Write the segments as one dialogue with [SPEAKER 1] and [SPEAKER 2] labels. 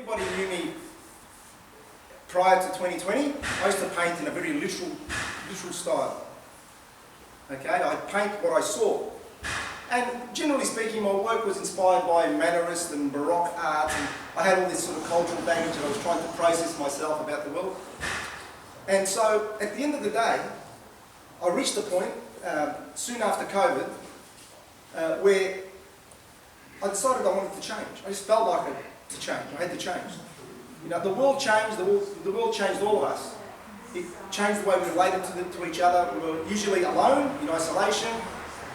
[SPEAKER 1] anybody knew me prior to 2020, I used to paint in a very literal style. Okay, I'd paint what I saw. And generally speaking, my work was inspired by Mannerist and Baroque art, and I had all this sort of cultural baggage that I was trying to process myself about the world. And so, at the end of the day, I reached a point, soon after COVID, where I decided I wanted to change. I just felt like to change. I had to change. You know, the world changed. The world changed all of us. It changed the way we related to each other. We were usually alone, in isolation,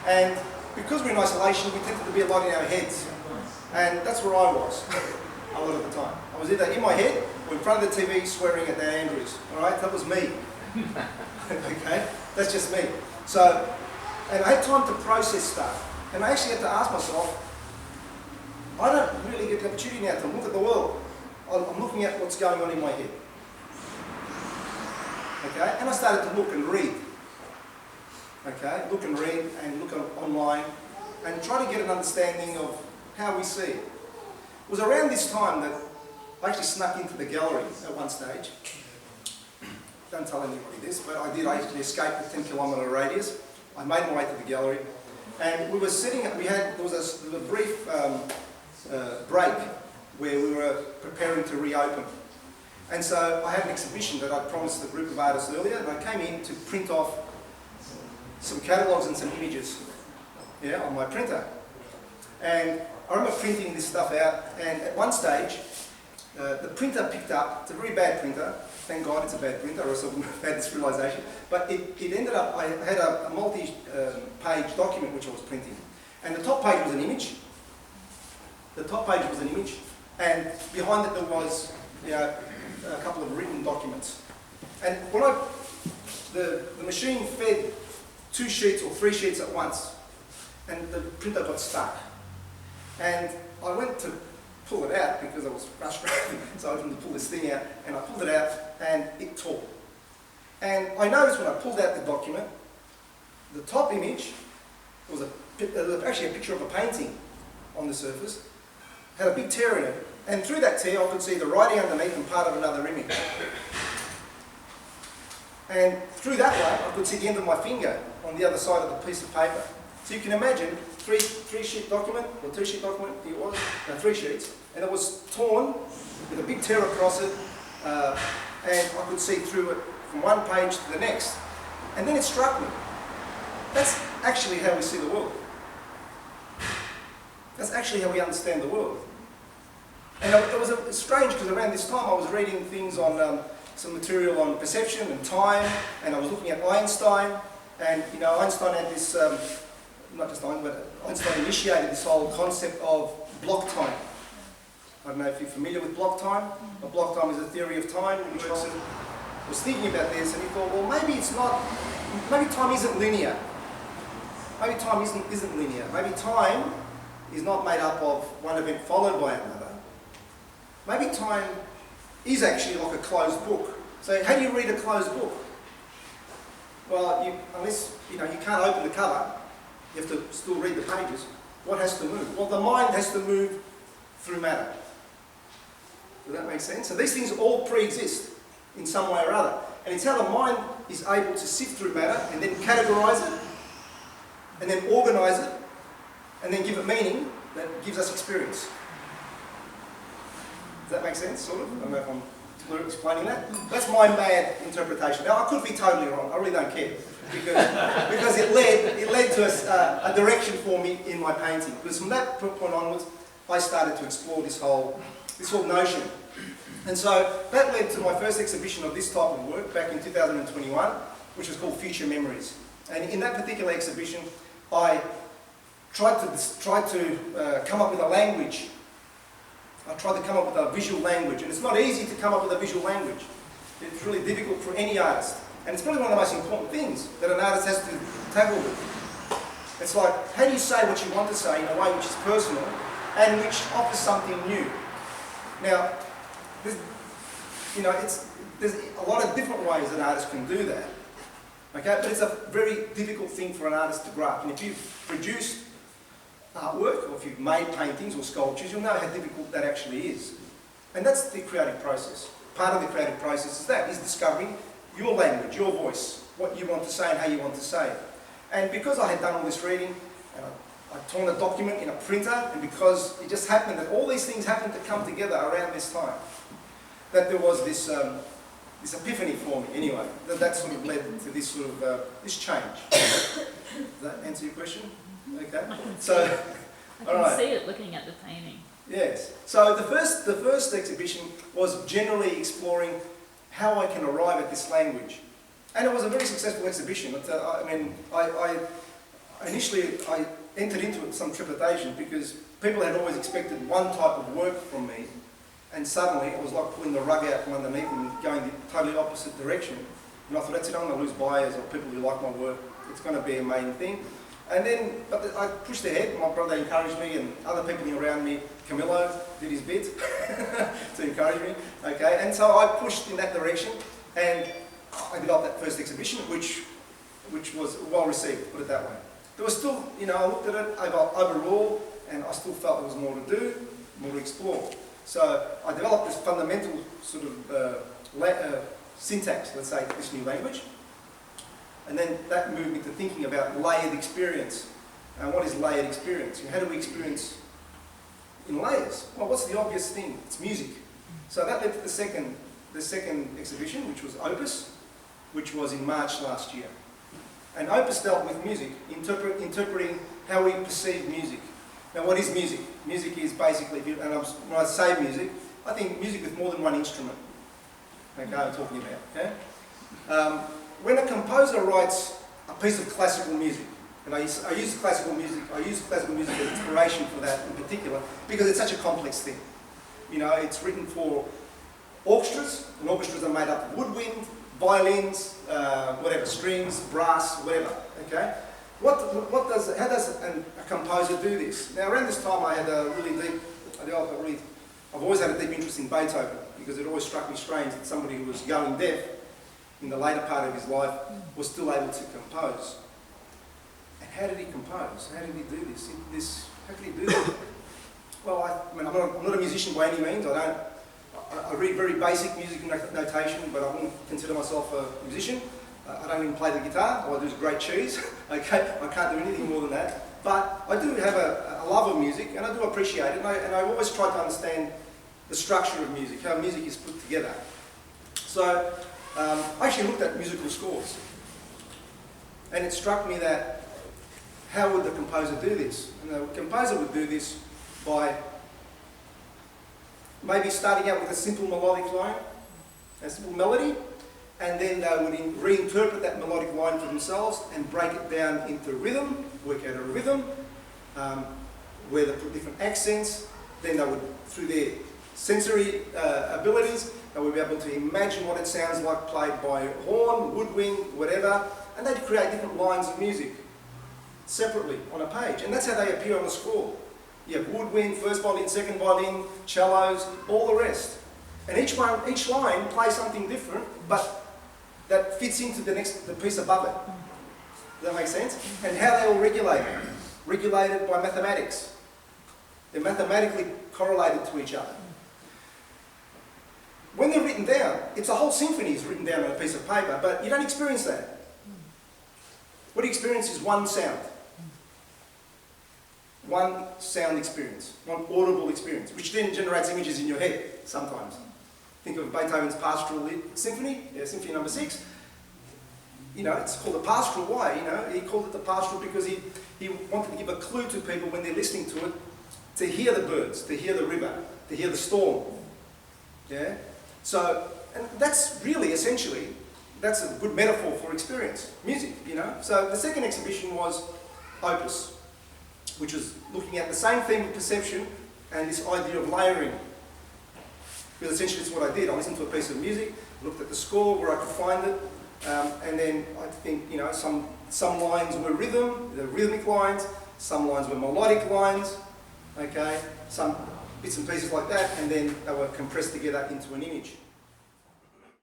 [SPEAKER 1] and because we're in isolation, we tended to be a lot in our heads, and that's where I was a lot of the time. I was either in my head or in front of the TV swearing at Dan Andrews. All right, that was me. Okay, that's just me. So, and I had time to process stuff, and I actually had to ask myself, I don't really get the opportunity now to look at the world. I'm looking at what's going on in my head. Okay, and I started to look and read. Okay, look and read and look online and try to get an understanding of how we see it. It was around this time that I actually snuck into the gallery at one stage. Don't tell anybody this, but I did. I actually escaped the 10-kilometre radius. I made my way to the gallery, and we were sitting. There was a brief break where we were preparing to reopen. And so I had an exhibition that I promised the group of artists earlier, and I came in to print off some catalogues and some images, yeah, on my printer. And I remember printing this stuff out, and at one stage, the printer picked up. It's a very bad printer. Thank God it's a bad printer, or else I wouldn't have had this realisation. But it ended up, I had a multi-page document which I was printing. And the top page was an image. The top page was an image, and behind it there was, you know, a couple of written documents. And when the machine fed 2 sheets or 3 sheets at once, and the printer got stuck. And I went to pull it out because I was frustrated, so I went to pull this thing out, and I pulled it out, and it tore. And I noticed when I pulled out the document, the top image was actually a picture of a painting on the surface, had a big tear in it, and through that tear I could see the writing underneath and part of another image. And through that way I could see the end of my finger on the other side of the piece of paper. So you can imagine three-sheet document, or 2-sheet document, it was, no, 3 sheets, and it was torn with a big tear across it, and I could see through it from one page to the next. And then it struck me. That's actually how we see the world. That's actually how we understand the world. And it was strange because around this time I was reading things on some material on perception and time, and I was looking at Einstein, and you know, Einstein had this, not just Einstein, but Einstein initiated this whole concept of block time. I don't know if you're familiar with block time, but block time is a theory of time, which was thinking about this, and he thought, well, maybe it's not, maybe time isn't linear. Maybe time isn't linear. Maybe time is not made up of one event followed by another. Maybe time is actually like a closed book. So how do you read a closed book? Well, unless you can't open the cover, you have to still read the pages. What has to move? Well, the mind has to move through matter. Does that make sense? So these things all pre-exist in some way or other. And it's how the mind is able to sift through matter and then categorise it, and then organise it, and then give it meaning that gives us experience. Does that make sense, sort of? I don't know if I'm explaining that. That's my mad interpretation. Now, I could be totally wrong. I really don't care. Because it led to a direction for me in my painting. Because from that point onwards, I started to explore this whole notion. And so that led to my first exhibition of this type of work back in 2021, which was called Future Memories. And in that particular exhibition, I tried to come up with a language. I tried to come up with a visual language, and it's not easy to come up with a visual language. It's really difficult for any artist, and it's probably one of the most important things that an artist has to tackle with. It's like, how do you say what you want to say in a way which is personal and which offers something new? Now, there's a lot of different ways an artist can do that, okay? But it's a very difficult thing for an artist to grasp. And if you've produced artwork, or if you've made paintings or sculptures, you'll know how difficult that actually is. And that's the creative process. Part of the creative process is discovering your language, your voice, what you want to say and how you want to say it. And because I had done all this reading, and I'd torn a document in a printer, and because it just happened that all these things happened to come together around this time, that there was this epiphany for me anyway, that sort of led to this sort of, this change. Does that answer your question? Okay.
[SPEAKER 2] I can see it looking at the painting.
[SPEAKER 1] Yes. So the first exhibition was generally exploring how I can arrive at this language. And it was a very successful exhibition. I initially entered into it with some trepidation because people had always expected one type of work from me, and suddenly it was like pulling the rug out from underneath and going the totally opposite direction. And I thought, that's it, I'm going to lose buyers or people who like my work. It's going to be a main thing. And then, I pushed ahead. My brother encouraged me, and other people around me. Camillo did his bit to encourage me. Okay, and so I pushed in that direction, and I developed that first exhibition, which was well received. Put it that way. There was still, I looked at it overall, and I still felt there was more to do, more to explore. So I developed this fundamental sort of syntax, let's say, this new language. And then that moved me to thinking about layered experience. And what is layered experience? How do we experience in layers? Well, what's the obvious thing? It's music. So that led to the second exhibition, which was Opus, which was in March last year. And Opus dealt with music, interpreting how we perceive music. Now, what is music? Music is basically, and when I say music, I think music with more than one instrument. Okay, I'm talking about. Okay. When a composer writes a piece of classical music, and I use classical music as inspiration for that in particular, because it's such a complex thing. It's written for orchestras, and orchestras are made up of woodwind, violins, whatever, strings, brass, whatever. Okay. How does a composer do this? Now, around this time, I had I've always had a deep interest in Beethoven, because it always struck me strange that somebody who was young and deaf in the later part of his life was still able to compose. And how did he compose? How did he do this? How could he do that? Well, I'm not a musician by any means. I read very basic music notation, but I wouldn't consider myself a musician. I don't even play the guitar. All I do is grate cheese. Okay, I can't do anything more than that. But I do have a love of music, and I do appreciate it. And I always try to understand the structure of music, how music is put together. So I actually looked at musical scores, and it struck me that how would the composer do this? And the composer would do this by maybe starting out with a simple melodic line, a simple melody, and then they would reinterpret that melodic line for themselves and break it down into rhythm, work out a rhythm, where they put different accents. Then they would, through their sensory abilities, they would be able to imagine what it sounds like played by horn, woodwind, whatever, and they'd create different lines of music separately on a page. And that's how they appear on the score. You have woodwind, first violin, second violin, cellos, all the rest. And each line plays something different, but that fits into the piece above it. Does that make sense? And how they all regulated by mathematics. They're mathematically correlated to each other. When they're written down, it's a whole symphony is written down on a piece of paper, but you don't experience that. What you experience is one sound. One sound experience, one audible experience, which then generates images in your head sometimes. Think of Beethoven's Pastoral Symphony, Symphony No. 6. It's called the Pastoral. Why? He called it the Pastoral because he wanted to give a clue to people when they're listening to it, to hear the birds, to hear the river, to hear the storm. Yeah? So, and that's really, essentially, that's a good metaphor for experience, music, So the second exhibition was Opus, which was looking at the same theme of perception and this idea of layering. Because essentially that's what I did. I listened to a piece of music, looked at the score, where I could find it, and then I think, some lines were the rhythmic lines, some lines were melodic lines, okay, some bits and pieces like that, and then they were compressed together into an image.